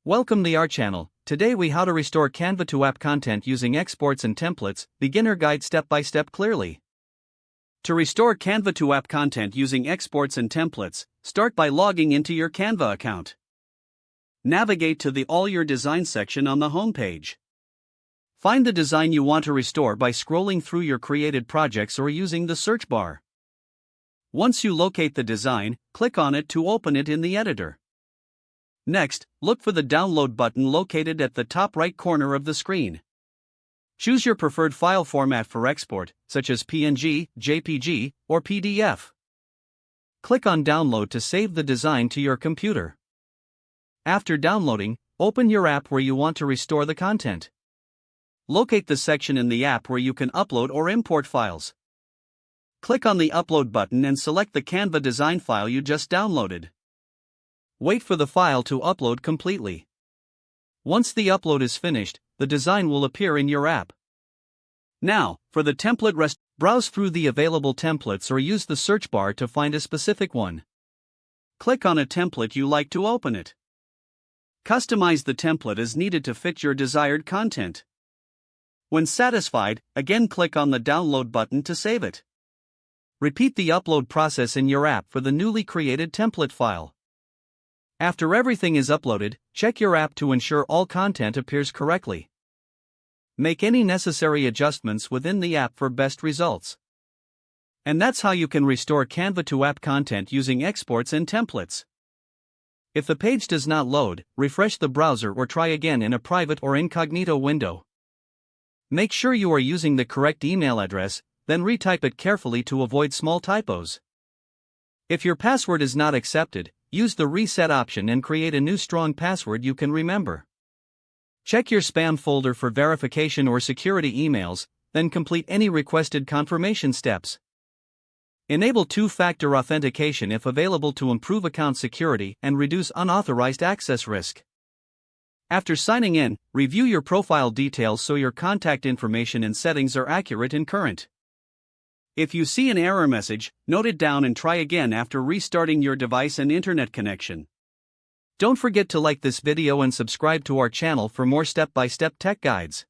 Welcome to our channel. Today we how to restore Canva-to-App content using exports and templates, beginner guide step by step clearly. To restore Canva-to-App content using exports and templates, start by logging into your Canva account. Navigate to the All Your Design section on the home page. Find the design you want to restore by scrolling through your created projects or using the search bar. Once you locate the design, click on it to open it in the editor. Next, look for the download button located at the top right corner of the screen. Choose your preferred file format for export, such as PNG, JPG, or PDF. Click on Download to save the design to your computer. After downloading, open your app where you want to restore the content. Locate the section in the app where you can upload or import files. Click on the Upload button and select the Canva design file you just downloaded. Wait for the file to upload completely. Once the upload is finished, the design will appear in your app. Now, for the template browse through the available templates or use the search bar to find a specific one. Click on a template you like to open it. Customize the template as needed to fit your desired content. When satisfied, again click on the Download button to save it. Repeat the upload process in your app for the newly created template file. After everything is uploaded, check your app to ensure all content appears correctly. Make any necessary adjustments within the app for best results. And that's how you can restore Canva-to-App content using exports and templates. If the page does not load, refresh the browser or try again in a private or incognito window. Make sure you are using the correct email address, then retype it carefully to avoid small typos. If your password is not accepted, use the reset option and create a new strong password you can remember. Check your spam folder for verification or security emails, then complete any requested confirmation steps. Enable two-factor authentication if available to improve account security and reduce unauthorized access risk. After signing in, review your profile details so your contact information and settings are accurate and current. If you see an error message, note it down and try again after restarting your device and internet connection. Don't forget to like this video and subscribe to our channel for more step-by-step tech guides.